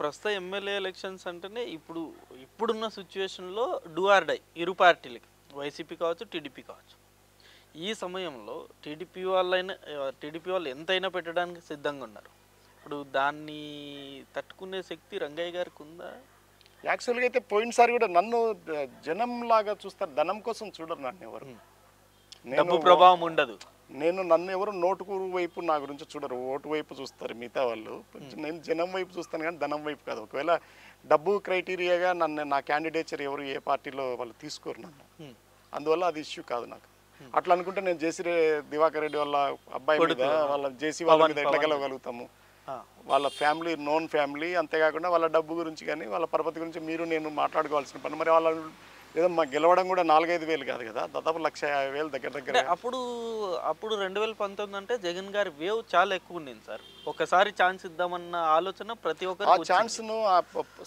ప్రస్తుత MLA elections అంటేనే ఇప్పుడున్న సిచ్యువేషన్లో డూ ఆర్ డై ఇరు పార్టీలకి, వైసీపీ కావచ్చు, టీడీపీ కావచ్చు. ఈ సమయంలో టీడీపీ వాళ్ళు ఎంతైనా పెట్టడానికి సిద్ధంగా ఉన్నారు. ఇప్పుడు దాన్ని తట్టుకునే శక్తి రంగయ్య గారికి ఉందా? యాక్చువల్గా అయితే పోయినసారి కూడా నన్ను జనం లాగా చూస్తారు, ధనం కోసం చూడరు నన్ను ఎవరు. డబ్బు ప్రభావం ఉండదు. నన్ను ఎవరు నోటుకు వైపు నా గురించి చూడరు, ఓటు వైపు చూస్తారు మిగతా వాళ్ళు. నేను జనం వైపు చూస్తాను కానీ ధనం వైపు కాదు. ఒకవేళ డబ్బు క్రైటీరియాగా నా క్యాండిడేచర్ ఎవరు ఏ పార్టీలో వాళ్ళు తీసుకోరు నన్ను, అందువల్ల అది ఇష్యూ కాదు నాకు. అట్లా అనుకుంటే నేను జేసీ దివాకర్ రెడ్డి వాళ్ళ అబ్బాయి మీద, వాళ్ళ జేసీ వాళ్ళ మీద ఎట్లా గెలవగలుగుతాము? వాళ్ళ ఫ్యామిలీ నోన్ ఫ్యామిలీ, అంతేకాకుండా వాళ్ళ డబ్బు గురించి కానీ వాళ్ళ పరపతి గురించి నేను మాట్లాడుకోవాల్సిన పని. మరి వాళ్ళ ఏదో మాకు గెలవడం కూడా 4-5 వేలు కాదు కదా, దాదాపు 1,50,000 దగ్గర. అప్పుడు 2019 అంటే జగన్ గారి వేవ్ చాలా ఎక్కువ ఉండింది సార్. ఒకసారి ఛాన్స్ ఇద్దామన్న ఆలోచన ప్రతి ఒక్కరు. ఆ ఛాన్స్ను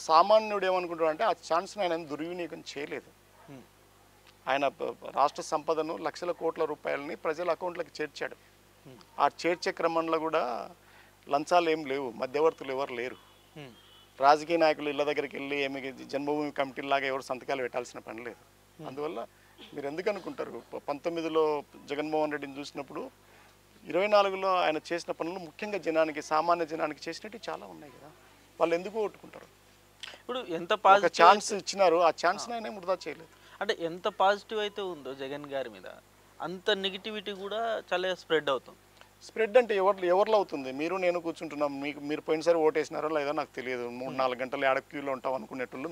సామాన్యుడు ఏమనుకుంటాడు అంటే ఆ ఛాన్స్ను ఆయన దుర్వినియోగం చేయలేదు. ఆయన రాష్ట్ర సంపదను లక్షల కోట్ల రూపాయలని ప్రజల అకౌంట్లకు చేర్చాడు. ఆ చేర్చే క్రమంలో కూడా లంచాలు ఏం లేవు, మధ్యవర్తులు ఎవరు లేరు. రాజకీయ నాయకులు ఇళ్ళ దగ్గరికి వెళ్ళి ఏమి జన్మభూమి కమిటీలాగా ఎవరు సంతకాలు పెట్టాల్సిన పని లేదు. అందువల్ల మీరు ఎందుకు అనుకుంటారు, 19లో జగన్మోహన్ రెడ్డిని చూసినప్పుడు 24లో ఆయన చేసిన పనులు ముఖ్యంగా జనానికి, సామాన్య జనానికి చేసినట్టు చాలా ఉన్నాయి కదా, వాళ్ళు ఎందుకు ఓటుకుంటారు? ఇప్పుడు ఎంత ఛాన్స్ ఇచ్చినారు, ఆ ఛాన్స్ ఆయన వృధా చేయలేదు. అంటే ఎంత పాజిటివ్ అయితే ఉందో జగన్ గారి మీద, అంత నెగిటివిటీ కూడా చాలా స్ప్రెడ్ అవుతుంది. స్ప్రెడ్ అంటే ఎవరిలో అవుతుంది? నేను కూర్చుంటున్నాం, మీరు పోయినసారి ఓటేసినారో లేదో నాకు తెలియదు, 3-4 గంటలు ఏడ క్యూలో ఉంటాం అనుకునేటోళ్ళు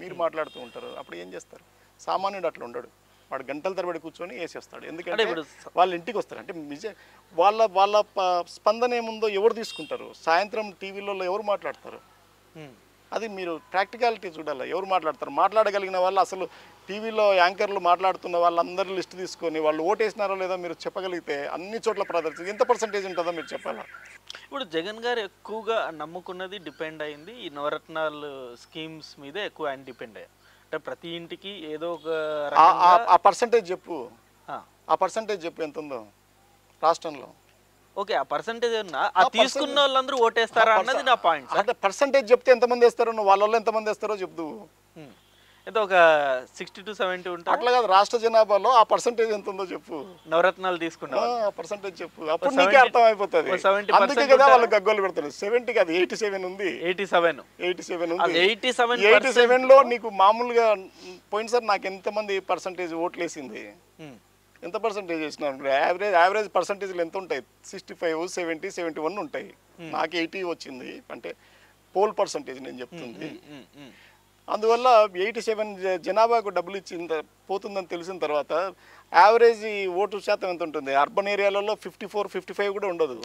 మీరు మాట్లాడుతూ ఉంటారు. అప్పుడు ఏం చేస్తారు? సామాన్యుడు అట్లా ఉండడు, వాడు గంటల తరబడి కూర్చొని వేసేస్తాడు. ఎందుకంటే వాళ్ళ ఇంటికి వస్తారు. అంటే వాళ్ళ స్పందన ఏముందో ఎవరు తీసుకుంటారు? సాయంత్రం టీవీలో ఎవరు మాట్లాడతారు? అది మీరు ప్రాక్టికాలిటీ చూడాలి. ఎవరు మాట్లాడతారు? మాట్లాడగలిగిన వాళ్ళు, అసలు టీవీలో యాంకర్లు మాట్లాడుతున్న వాళ్ళందరూ లిస్ట్ తీసుకొని వాళ్ళు ఓటేసినారో లేదో మీరు చెప్పగలిగితే అన్ని చోట్ల ప్రదర్శన ఎంత పర్సంటేజ్ ఉంటుందో మీరు చెప్పాలా? ఇప్పుడు జగన్ గారు ఎక్కువగా నమ్ముకున్నది, డిపెండ్ అయింది ఈ నవరత్నాలు స్కీమ్స్ మీద ఎక్కువ ఆయన డిపెండ్ అయ్యారు. అంటే ప్రతి ఇంటికి ఏదో ఒక ఆ పర్సంటేజ్ చెప్పు, ఎంత ఉందో రాష్ట్రంలో? ఓకే, ఆ పర్సంటేజ్ తీసుకున్న వాళ్ళందరూ ఓటేస్తారా అన్నది నా పాయింట్. అంటే పర్సంటేజ్ చెప్తే ఎంతమంది వేస్తారో, నువ్వు వాళ్ళలో ఎంతమంది వేస్తారో చెప్దు. అయితే ఒక 60 to 70 ఉంటారు. అట్లా కాదు, రాష్ట్ర జనాభాలో ఆ పర్సంటేజ్ ఎంత ఉందో చెప్పు. నవరత్నాలు తీసుకున్నా పర్సంటేజ్ చెప్పు, అప్పుడు నీకే అర్థం అయిపోతుంది. అందుకే కదా వాళ్ళు గగ్గోలు పెడతారు. 70 కాదు, 87 ఉంది. 87 ఉంది. 87లో నీకు మామూలుగా పోయినసారి నాకు ఎంతమంది పర్సంటేజ్ ఓట్లు వేసింది, ఎంత పర్సంటేజ్ వేసినారు? యావరేజ్ పర్సంటేజ్లు ఎంత ఉంటాయి? 65, 70, 71 ఉంటాయి. నాకు 80 వచ్చింది. అంటే పోల్ పర్సంటేజ్ నేను చెప్తుంది. అందువల్ల 87 జనాభాకు డబ్బులు పోతుందని తెలిసిన తర్వాత యావరేజ్ ఓటు శాతం ఎంత ఉంటుంది? అర్బన్ ఏరియాలలో 54, 55 కూడా ఉండదు.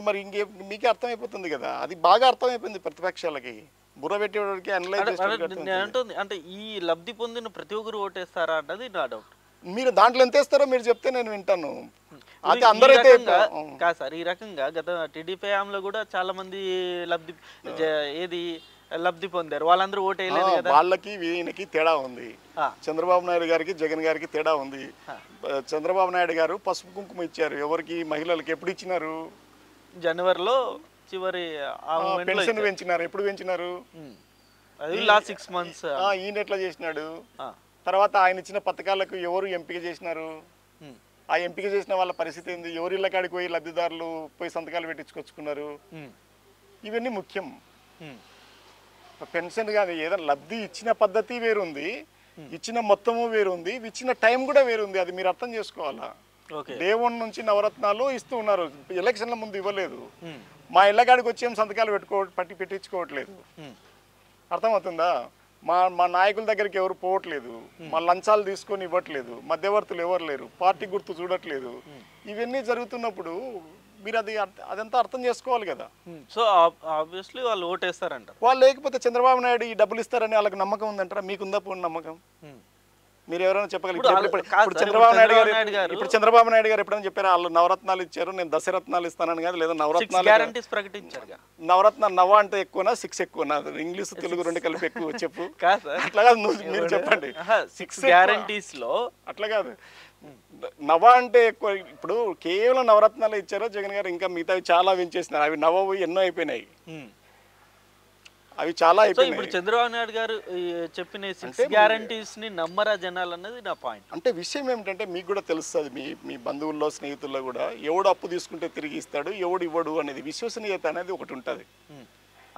మరి మీకే అర్థమైపోతుంది కదా, అది బాగా అర్థమైపోయింది ప్రతిపక్షాలకి, బుర్ర పెట్టేవాడికి అనలైజ్ చేస్తుంది. అంటే ఈ లబ్ధి పొందిన ప్రతి ఒక్కరు ఓటేస్తారా అన్నది నా డౌట్. మీరు దాంట్లో ఎంత వేస్తారో మీరు చెప్తే నేను వింటాను. అది అందరైతే కాదు సార్, ఈ రకంగా గత టీడీపీ హయాంలో కూడా చాలా మంది లబ్ధి పొందారు, వాళ్ళందరూ ఓటు వేయలేదు కదా. వాళ్ళకి ఈయనకి తేడా ఉంది. చంద్రబాబు నాయుడు గారికి జగన్ గారికి తేడా ఉంది. చంద్రబాబు నాయుడు గారు పసుపు కుంకుమ ఇచ్చారు ఎవరికి? మహిళలకు. ఎప్పుడు ఇచ్చినారు? జనవరిలో చివరి పెన్షన్ పెంచినారు. ఎప్పుడు పెంచినారు? Last 6 months. ఈయన ఎట్లా చేసినాడు? తర్వాత ఆయన ఇచ్చిన పథకాలకు ఎవరు ఎంపిక చేసినారు? ఆ ఎంపిక చేసిన వాళ్ళ పరిస్థితి ఏంది? ఎవరి ఇళ్ళ కాడికి పోయి లబ్ధిదారులు పోయి సంతకాలు పెట్టించుకొచ్చుకున్నారు? ఇవన్నీ ముఖ్యం. పెన్షన్ కాదు, ఏదైనా లబ్ధి ఇచ్చిన పద్ధతి వేరుంది, ఇచ్చిన మొత్తము వేరుంది, ఇచ్చిన టైం కూడా వేరుంది. అది మీరు అర్థం చేసుకోవాలా. డే 1 నుంచి నవరత్నాలు ఇస్తూ ఉన్నారు, ఎలక్షన్ల ముందు ఇవ్వలేదు. మా ఇళ్ళ కాడికి వచ్చి ఏం సంతకాలు పెట్టించుకోవట్లేదు. అర్థమవుతుందా? మా నాయకుల దగ్గరికి ఎవరు పోవట్లేదు, మా లంచాలు తీసుకొని ఇవ్వట్లేదు, మధ్యవర్తులు ఎవరు లేరు, పార్టీ గుర్తు చూడట్లేదు. ఇవన్నీ జరుగుతున్నప్పుడు మీరు అదంతా అర్థం చేసుకోవాలి కదా. సో ఆబ్వియస్లీ వాళ్ళు ఓటేస్తారంట. వాళ్ళు లేకపోతే చంద్రబాబు నాయుడు ఈ డబ్బులు ఇస్తారని వాళ్ళకి నమ్మకం ఉందంటారా? మీకుందా పోయిన నమ్మకం? మీరు ఎవరైనా చెప్పగలిగారు? ఇప్పుడు చంద్రబాబు నాయుడు గారు ఎప్పుడైనా చెప్పారా వాళ్ళు నవరత్నాలు ఇచ్చారు, నేను దశరత్నాలు ఇస్తానని కాదు, లేదా నవరత్నాలు నవ అంటే ఎక్కువనా 6 ఎక్కువనా? ఇంగ్లీష్ తెలుగు రెండు కలిపి ఎక్కువ చెప్పు. అట్లా కాదు, మీరు చెప్పండి. 6 గ్యారంటీస్ లో అట్లా కాదు. నవ అంటే ఎక్కువ ఇప్పుడు కేవలం నవరత్నాలు ఇచ్చారో జగన్ గారు, ఇంకా మిగతావి చాలా పెంచేసినారు. అవి నవవు ఎన్నో అయిపోయినాయి, అవి చాలా అయిపోయినాయి. ఇప్పుడు చంద్రబాబు నాయుడు గారు చెప్పిన 6 గ్యారంటీస్ ని నమ్మరా జనాలు అన్నది నా పాయింట్. అంటే విషయం ఏమిటంటే మీకు కూడా తెలుస్తుంది, మీ బంధువుల్లో స్నేహితుల్లో కూడా ఎవడు అప్పు తీసుకుంటే తిరిగి ఇస్తాడు, ఎవడు ఇవ్వడు అనేది విశ్వసనీయత అనేది ఒకటి ఉంటుంది.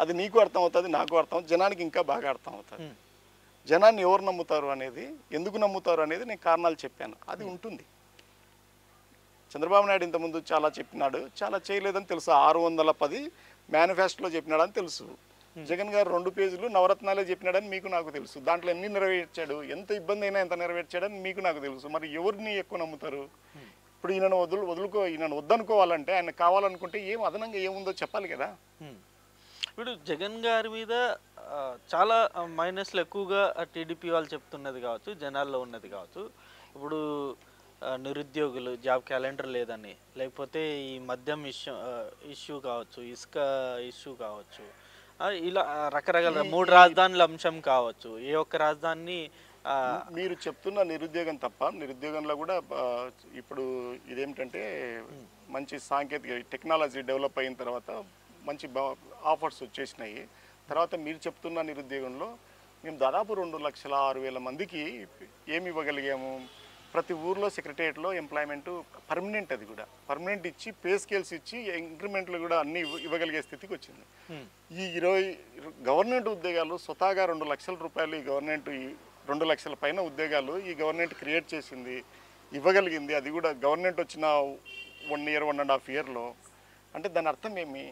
అది నీకు అర్థం అవుతుంది, నాకు అర్థం, జనానికి ఇంకా బాగా అర్థం అవుతుంది. జనాన్ని ఎవరు నమ్ముతారు అనేది, ఎందుకు నమ్ముతారు అనేది నేను కారణాలు చెప్పాను, అది ఉంటుంది. చంద్రబాబు నాయుడు ఇంతకుముందు చాలా చెప్పినాడు, చాలా చేయలేదని తెలుసు. 610 మేనిఫెస్టోలో చెప్పినాడని తెలుసు. జగన్ గారు 2 పేజీలు నవరత్నాలే చెప్పినాడని మీకు నాకు తెలుసు. దాంట్లో ఎన్ని నెరవేర్చాడు, ఎంత ఇబ్బంది అయినా ఎంత నెరవేర్చాడని మీకు నాకు తెలుసు. మరి ఎవరిని ఎక్కువ నమ్ముతారు? ఇప్పుడు ఈయనను ఈయనను వద్దనుకోవాలంటే, ఆయన కావాలనుకుంటే ఏం అదనంగా ఏముందో చెప్పాలి కదా. ఇప్పుడు జగన్ గారి మీద చాలా మైనస్లు ఎక్కువగా టీడీపీ వాళ్ళు చెప్తున్నది కావచ్చు, జనాల్లో ఉన్నది కావచ్చు. ఇప్పుడు నిరుద్యోగులు జాబ్ క్యాలెండర్ లేదని, లేకపోతే ఈ మద్యం ఇష్యూ కావచ్చు, ఇసుక ఇష్యూ కావచ్చు, ఇలా రకరకాల 3 రాజధానుల అంశం కావచ్చు. ఏ ఒక్క రాజధాని మీరు చెప్తున్న నిరుద్యోగం తప్ప, నిరుద్యోగంలో కూడా ఇప్పుడు ఇదేమిటంటే మంచి సాంకేతిక టెక్నాలజీ డెవలప్ అయిన తర్వాత మంచి ఆఫర్స్ వచ్చేసినాయి. తర్వాత మీరు చెప్తున్న నిరుద్యోగంలో మేము దాదాపు 2,06,000 మందికి ఏమి ఇవ్వగలిగాము. ప్రతి ఊర్లో సెక్రటేరియట్లో ఎంప్లాయ్మెంట్ పర్మనెంట్, అది కూడా పర్మనెంట్ ఇచ్చి, పే స్కేల్స్ ఇచ్చి, ఇంక్రిమెంట్లు కూడా అన్ని ఇవ్వగలిగే స్థితికి వచ్చింది. ఈ 20 గవర్నమెంట్ ఉద్యోగాలు స్వతహాగా 2 లక్షల రూపాయలు, ఈ గవర్నమెంట్ 2 లక్షల పైన ఉద్యోగాలు ఈ గవర్నమెంట్ క్రియేట్ చేసింది, ఇవ్వగలిగింది. అది కూడా గవర్నమెంట్ వచ్చిన 1 ఇయర్ 1.5 ఇయర్లో. అంటే దాని అర్థం ఏమి?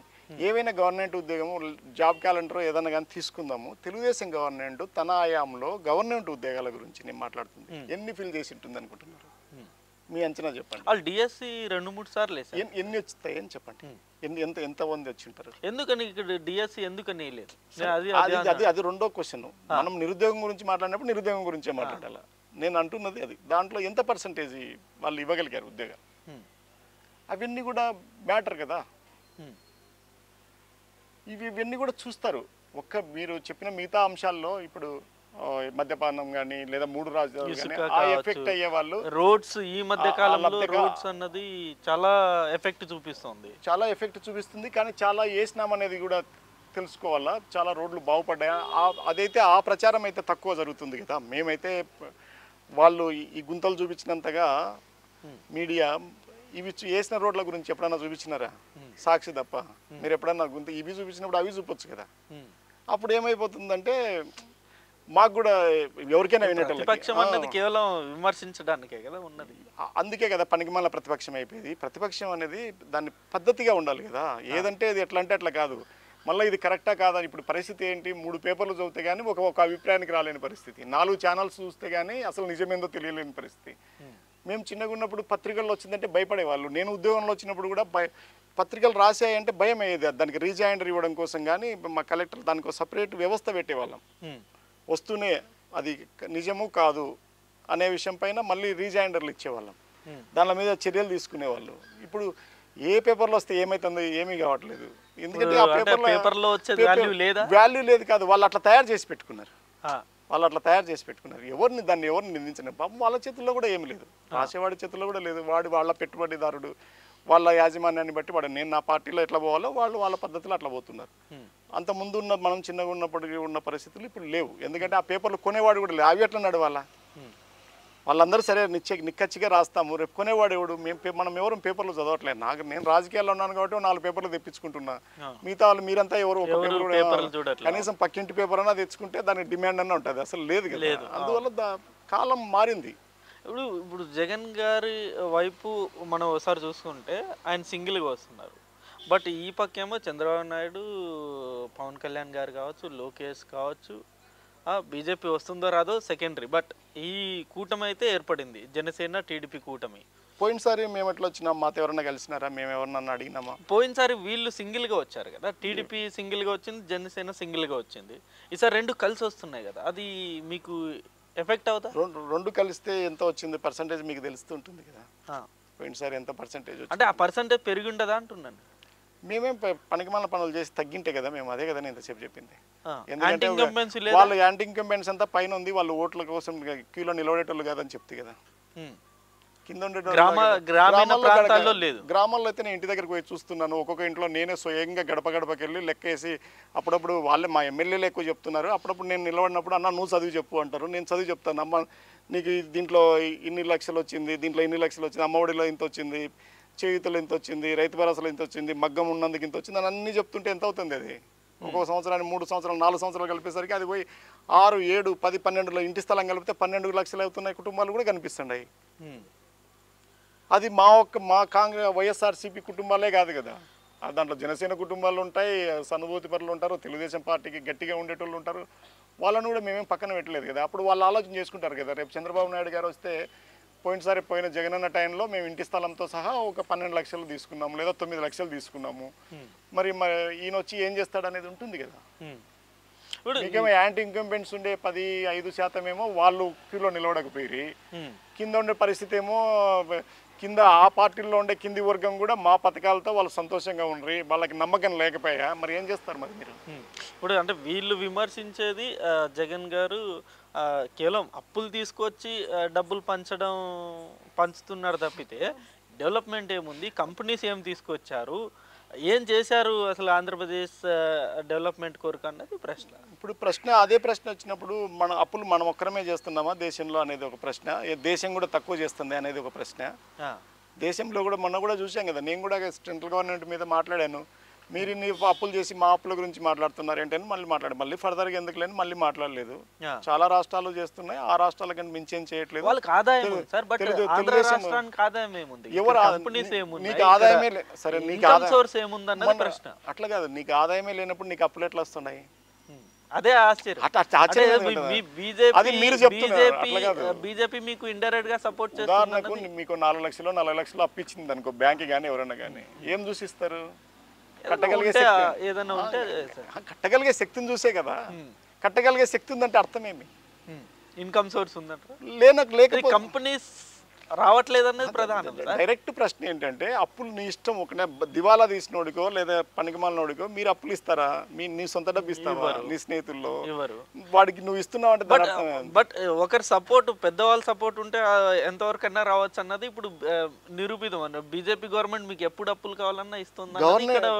ఏవైనా గవర్నమెంట్ ఉద్యోగము జాబ్ క్యాలెండర్ ఏదైనా కానీ తీసుకుందాము, తెలుగుదేశం గవర్నమెంట్ తన ఆయాంలో గవర్నమెంట్ ఉద్యోగాల గురించి నేను మాట్లాడుతుంది, ఎన్ని ఫిల్ చేసి ఉంటుంది అనుకుంటున్నారు? మీ అంచనా చెప్పండి. వాళ్ళు డిఎస్సి 2-3 సార్లు ఎన్ని వచ్చాయి అని చెప్పండి. ఎంత మంది వచ్చి ఉంటారు? ఎందుకని ఇక్కడ డిఎస్సి ఎందుకని లేదు? అది రెండో క్వశ్చన్. మనం నిరుద్యోగం గురించి మాట్లాడినప్పుడు నిరుద్యోగం గురించే మాట్లాడాలి. నేను అంటున్నది అది. దాంట్లో ఎంత పర్సంటేజ్ వాళ్ళు ఇవ్వగలిగారు ఉద్యోగాలు, అవన్నీ కూడా మ్యాటర్ కదా. ఇవన్నీ కూడా చూస్తారు. మీరు చెప్పిన మిగతా అంశాల్లో ఇప్పుడు మద్యపానం కానీ లేదా 3 రాజధానులు కానీ ఆ ఎఫెక్ట్ అయ్యే వాళ్ళు, రోడ్స్ ఈ మధ్య కాలంలో రోడ్స్ అన్నది చాలా ఎఫెక్ట్ చూపిస్తుంది, చాలా ఎఫెక్ట్ చూపిస్తుంది. కానీ చాలా వేసినామనేది కూడా తెలుసుకోవాలా. చాలా రోడ్లు బాగుపడ్డాయా అదైతే ఆ ప్రచారం అయితే తక్కువ జరుగుతుంది కదా. మేమైతే వాళ్ళు ఈ గుంతలు చూపించినంతగా మీడియా ఇవి వేసిన రోడ్ల గురించి ఎప్పుడన్నా చూపించినారా? సాక్షి తప్ప. మీరు ఎప్పుడన్నా గుంత ఇవి చూపించినప్పుడు అవి చూపొచ్చు కదా. అప్పుడు ఏమైపోతుందంటే మాకు కూడా ఎవరికైనా వినటం కేవలం విమర్శించడానికే కదా ఉన్నది. అందుకే కదా పనికిమాల ప్రతిపక్షం అయిపోయింది. ప్రతిపక్షం అనేది దాన్ని పద్ధతిగా ఉండాలి కదా. ఏదంటే అది ఎట్లా అంటే అట్లా కాదు. మళ్ళీ ఇది కరెక్టా కాదా? ఇప్పుడు పరిస్థితి ఏంటి? 3 పేపర్లు చదివితే కానీ ఒక అభిప్రాయానికి రాలేని పరిస్థితి, 4 ఛానల్స్ చూస్తే కానీ అసలు నిజమేందో తెలియలేని పరిస్థితి. మేము చిన్నగా ఉన్నప్పుడు పత్రికల్లో వచ్చిందంటే భయపడేవాళ్ళు. నేను ఉద్యోగంలో వచ్చినప్పుడు కూడా పత్రికలు రాసాయంటే భయం అయ్యేది. దానికి రీజాయిండర్ ఇవ్వడం కోసం కానీ మా కలెక్టర్ దానికి సపరేట్ వ్యవస్థ పెట్టేవాళ్ళం. వస్తూనే అది నిజము కాదు అనే విషయం పైన మళ్ళీ రీజాయిండర్లు ఇచ్చేవాళ్ళం. దాని మీద చర్యలు తీసుకునేవాళ్ళు. ఇప్పుడు ఏ పేపర్లో వస్తే ఏమవుతుందో ఏమీ కావట్లేదు. ఎందుకంటే ఆ పేపర్లో వాల్యూ లేదు కాదు, వాళ్ళు అట్లా తయారు చేసి పెట్టుకున్నారు. ఎవరిని నిందించిన పాపం వాళ్ళ చేతుల్లో కూడా ఏమి లేదు, రాసేవాడి చేతుల్లో కూడా లేదు. వాళ్ళ పెట్టుబడిదారుడు వాళ్ళ యాజమాన్యాన్ని బట్టి నేను నా పార్టీలో ఎట్లా పోవాలో వాళ్ళు వాళ్ళ పద్ధతిలో అట్లా పోతున్నారు. అంత ముందు మనం చిన్నగా ఉన్నప్పటికీ ఉన్న పరిస్థితులు ఇప్పుడు లేవు. ఎందుకంటే ఆ పేపర్లు కొనేవాడు కూడా లేవు. అవి ఎట్లా నడవాలా? వాళ్ళందరూ సరే నిక్కచ్చిగా రాస్తాము, రేపు కొనేవాడు ఎవడు? మనం ఎవరు పేపర్లు చదవట్లేదు. నేను రాజకీయాల్లో ఉన్నాను కాబట్టి 4 పేపర్లు తెప్పించుకుంటున్నా. మిగతా వాళ్ళు మీరంతా ఎవరు ఒక పేపర్, కనీసం పక్కింటి పేపర్ అన్నా తెచ్చుకుంటే దానికి డిమాండ్ అన్న ఉంటుంది. అసలు లేదు కదా. అందువల్ల కాలం మారింది. ఇప్పుడు జగన్ గారి వైపు మనం ఒకసారి చూసుకుంటే ఆయన సింగిల్గా వస్తున్నారు. బట్ ఈ పక్కేమో చంద్రబాబు నాయుడు, పవన్ కళ్యాణ్ గారు కావచ్చు, లోకేష్ కావచ్చు, బీజేపీ వస్తుందో రాదో సెకండరీ. బట్ ఈ కూటమి అయితే ఏర్పడింది, జనసేన టీడీపీ కూటమి. పోయినసారి మేము ఎట్లా వచ్చినాం? మాతో ఎవరన్నా కలిసినారా? మేము ఎవరన్నా అడిగినామా? పోయినసారి వీళ్ళు సింగిల్గా వచ్చారు కదా, టీడీపీ సింగిల్గా వచ్చింది, జనసేన సింగిల్గా వచ్చింది. ఈసారి 2 కలిసి వస్తున్నాయి కదా, అది మీకు ఎఫెక్ట్ అవుతా? 2 కలిస్తే ఎంత వచ్చింది పర్సంటేజ్ మీకు తెలుస్తుంటుంది కదా. పోయినసారి ఎంత పర్సంటేజ్ అంటే ఆ పర్సంటేజ్ పెరిగి ఉండదా అంటున్నాను. మేమేం పనికిమాల పనులు చేసి తగ్గింటే కదా మేము. అదే కదా నేను ఇంతసేపు చెప్పింది. ఎందుకంటే వాళ్ళు యాంటీ ఇన్కంబెన్స్ అంతా పైన ఉంది, వాళ్ళు ఓట్ల కోసం క్యూలో నిలబడేటోళ్ళు కాదని చెప్తే కదా. కింద గ్రామీణ ప్రాంతాల్లో లేదు. గ్రామాల్లో అయితే నేను ఇంటి దగ్గరకు పోయి చూస్తున్నాను. ఒక్కొక్క ఇంట్లో నేనే స్వయంగా గడప గడపకి వెళ్ళి లెక్కేసి అప్పుడప్పుడు వాళ్ళే మా ఎమ్మెల్యేలు ఎక్కువ చెప్తున్నారు. అప్పుడప్పుడు నేను నిలబడినప్పుడు అన్న నువ్వు చదివి చెప్పు అంటారు. నేను చదివి చెప్తాను. అమ్మ నీకు దీంట్లో ఇన్ని లక్షలు వచ్చింది, దీంట్లో ఇన్ని లక్షలు వచ్చింది, అమ్మఒడిలో ఇంత వచ్చింది, చేయుతలు ఎంత వచ్చింది, రైతు భరోసాలో ఎంత వచ్చింది, మగ్గం ఉన్నందుకు ఇంత వచ్చింది అని అన్నీ చెప్తుంటే ఎంత అవుతుంది అది? ఒక్కొక్క సంవత్సరానికి 3 సంవత్సరాలు 4 సంవత్సరాలు కలిపేసరికి అది పోయి 6, 7, 10, 12లో ఇంటి స్థలం కలిపితే 12 లక్షలు అవుతున్నాయి కుటుంబాలు కూడా కనిపిస్తున్నాయి. అది మా కాంగ్రెస్ వైఎస్ఆర్సీపీ కుటుంబాలే కాదు కదా, దాంట్లో జనసేన కుటుంబాలు ఉంటాయి, సానుభూతి పరులు ఉంటారు, తెలుగుదేశం పార్టీకి గట్టిగా ఉండేటోళ్ళు ఉంటారు. వాళ్ళని కూడా మేమేం పక్కన పెట్టలేదు కదా. అప్పుడు వాళ్ళు ఆలోచన చేసుకుంటారు కదా. రేపు చంద్రబాబు నాయుడు గారు వస్తే పోయినసారి పోయిన జగనన్న టైంలో మేము ఇంటి స్థలంతో సహా ఒక 12 లక్షలు తీసుకున్నాము, లేదా 9 లక్షలు తీసుకున్నాము. మరి ఈయన వచ్చి ఏం చేస్తాడు అనేది ఉంటుంది కదా. మీకేమో యాంటీ ఇంకంబెంట్స్ ఉండే 15% ఏమో వాళ్ళు క్యూలో నిలవడకపోయి, కింద ఉండే పరిస్థితి ఏమో కింద ఆ పార్టీల్లో ఉండే కింది వర్గం కూడా మా పథకాలతో వాళ్ళు సంతోషంగా ఉండ్రి, వాళ్ళకి నమ్మకం లేకపోయా మరి ఏం చేస్తారు మరి మీరు? ఇప్పుడు అంటే వీళ్ళు విమర్శించేది జగన్ గారు కేవలం అప్పులు తీసుకొచ్చి డబ్బులు పంచుతున్నారు తప్పితే డెవలప్మెంట్ ఏముంది, కంపెనీస్ ఏం తీసుకొచ్చారు, ఏం చేశారు అసలు ఆంధ్రప్రదేశ్ డెవలప్మెంట్ కొరకు అన్నది ప్రశ్న. ఇప్పుడు అదే ప్రశ్న వచ్చినప్పుడు మన అప్పులు మనం ఒక్కరమే చేస్తున్నామా దేశంలో అనేది ఒక ప్రశ్న, దేశం కూడా తక్కువ చేస్తుంది అనేది ఒక ప్రశ్న. దేశంలో కూడా మొన్న కూడా చూసాం కదా, నేను కూడా సెంట్రల్ గవర్నమెంట్ మీద మాట్లాడాను. మీరు ఇన్ని అప్పులు చేసి మా అప్పుల గురించి మాట్లాడుతున్నారు ఏంటని మళ్ళీ ఫర్దర్గా ఎందుకు లేని మళ్ళీ మాట్లాడలేదు. చాలా రాష్ట్రాలు చేస్తున్నాయి, ఆ రాష్ట్రాల కంటే మించి ఏం చేయట్లేదు. నీకు ఆదాయమే సరే, అట్లా కాదు, నీకు ఆదాయమే లేనప్పుడు నీకు అప్పులు ఎట్లా వస్తున్నాయి? అదే ఆశ్చర్యం. బీజేపీ మీకు ఇండైరెక్ట్ గా సపోర్ట్ చేస్తుంది. ఉదాహరణకు మీకు 4 లక్షలు 4 లక్షలు అప్పించింది అనుకో బ్యాంక్ కానీ ఎవరైనా కానీ, ఏం చూసిస్తారు? కట్టగలిగే శక్తిని చూసే కదా. కట్టగలిగే శక్తి ఉందంటే అర్థమేమి? ఇన్కమ్ సోర్స్ ఉందంట లేకపోతే కంపెనీస్ రావట్లేదన్నది ప్రధానం. డైరెక్ట్ ప్రశ్న ఏంటంటే, అప్పులు నీ ఇష్టం, ఒక దివాలా తీసినోడికో లేదా పనికిమాలినోడికో మీరు అప్పులు ఇస్తారా? నీ సొంత డబ్బు ఇస్తావా? నీ స్నేహితుల్లో వాడికి నువ్వు ఇస్తున్నావు అంటే బట్ ఒకరి సపోర్ట్, పెద్దవాళ్ళ సపోర్ట్ ఉంటే ఎంతవరకు అన్నా రావచ్చు అన్నది ఇప్పుడు నిరూపితం అన్న. బీజేపీ గవర్నమెంట్ మీకు ఎప్పుడు అప్పులు కావాలన్నా ఇస్తుంది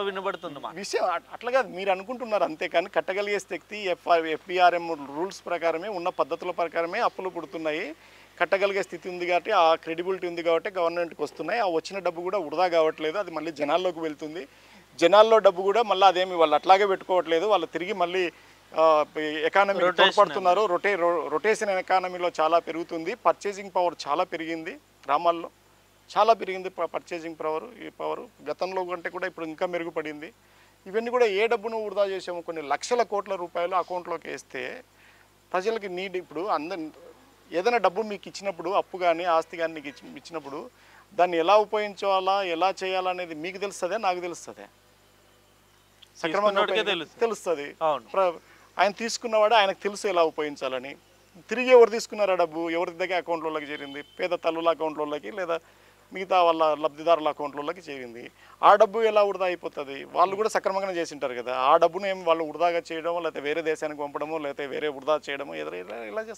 వినబడుతుంది విషయం. అట్లా కాదు మీరు అనుకుంటున్నారు అంతే, కానీ కట్టగలిగే శక్తి FPRM రూల్స్ ప్రకారమే, ఉన్న పద్ధతుల ప్రకారమే అప్పులు పుడుతున్నాయి. కట్టగలిగే స్థితి ఉంది కాబట్టి, ఆ క్రెడిబిలిటీ ఉంది కాబట్టి గవర్నమెంట్కి వస్తున్నాయి. ఆ వచ్చిన డబ్బు కూడా వృధా కావట్లేదు, అది మళ్ళీ జనాల్లోకి వెళ్తుంది. జనాల్లో డబ్బు కూడా మళ్ళీ అదేమి వాళ్ళు అట్లాగే పెట్టుకోవట్లేదు, వాళ్ళు తిరిగి మళ్ళీ ఎకానమీ తోడ్పడుతున్నారు. రొటేషన్ ఎకానమీలో చాలా పెరుగుతుంది. పర్చేసింగ్ పవర్ చాలా పెరిగింది, గ్రామాల్లో చాలా పెరిగింది పర్చేసింగ్ పవర్ గతంలో కంటే కూడా ఇప్పుడు ఇంకా మెరుగుపడింది. ఇవన్నీ కూడా ఏ డబ్బును వృధా చేసాము, కొన్ని లక్షల కోట్ల రూపాయలు అకౌంట్లోకి వేస్తే ప్రజలకి నీడ్. ఇప్పుడు ఏదైనా డబ్బు మీకు ఇచ్చినప్పుడు, అప్పు కానీ ఆస్తి కానీ నీకు ఇచ్చినప్పుడు దాన్ని ఎలా ఉపయోగించాలా, ఎలా చేయాలా అనేది మీకు తెలుస్తుందే, నాకు తెలుస్తుంది, సక్రమంగా తెలుస్తుంది. ఆయన తీసుకున్నవాడు ఆయనకు తెలుసు ఎలా ఉపయోగించాలని. తిరిగి ఎవరు తీసుకున్నారు ఆ డబ్బు, ఎవరి దగ్గర అకౌంట్లోకి చేరింది? పేద తల్లుల అకౌంట్లోకి లేదా మిగతా వాళ్ళ లబ్ధిదారుల అకౌంట్లోకి చేరింది. ఆ డబ్బు ఎలా వృధా అయిపోతుంది? వాళ్ళు కూడా సక్రమంగానే చేసి ఉంటారు కదా. ఆ డబ్బును ఏం వాళ్ళు వృధాగా చేయడమో, లేకపోతే వేరే దేశానికి పంపడమో, లేకపోతే వేరే వృధా చేయడమో ఇలా చేస్తారు.